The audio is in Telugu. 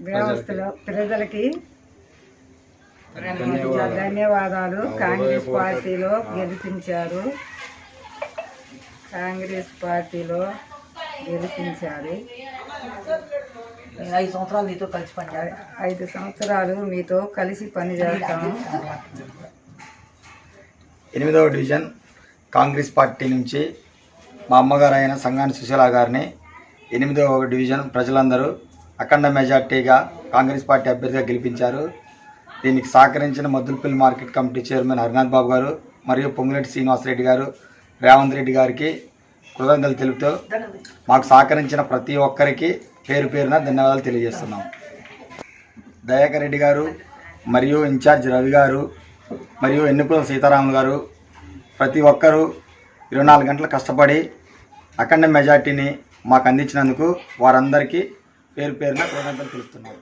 వ్యవస్థలో ప్రజలకి ధన్యవాదాలు. కాంగ్రెస్ పార్టీలో గెలిపించారు. 5 సంవత్సరాలు నీతో కలిసి పనిచేయాలి. 5 సంవత్సరాలు మీతో కలిసి పనిచేస్తాము. 8వ డివిజన్ కాంగ్రెస్ పార్టీ నుంచి మా అమ్మగారు అయిన సంగాని సుశీల గారిని 8వ డివిజన్ ప్రజలందరూ అఖండ మెజార్టీగా కాంగ్రెస్ పార్టీ అభ్యర్థిగా గెలిపించారు. దీనికి సహకరించిన Maddulapalli market committee chairman Harinath Babu garu మరియు పొంగులేటి శ్రీనివాసరెడ్డి గారు, రేవంత్ రెడ్డి గారికి కృతజ్ఞతలు తెలుపుతూ మాకు సహకరించిన ప్రతి ఒక్కరికి పేరు పేరున ధన్యవాదాలు తెలియజేస్తున్నాం. దయాకర్ రెడ్డి గారు మరియు ఇన్ఛార్జ్ రవి గారు మరియు ఎన్నికల సీతారాములు గారు ప్రతి ఒక్కరూ 24 గంటలు కష్టపడి అఖండ మెజార్టీని మాకు అందించినందుకు వారందరికీ పేరు పేరున కృతజ్ఞతలు తెలుపుతున్నాం.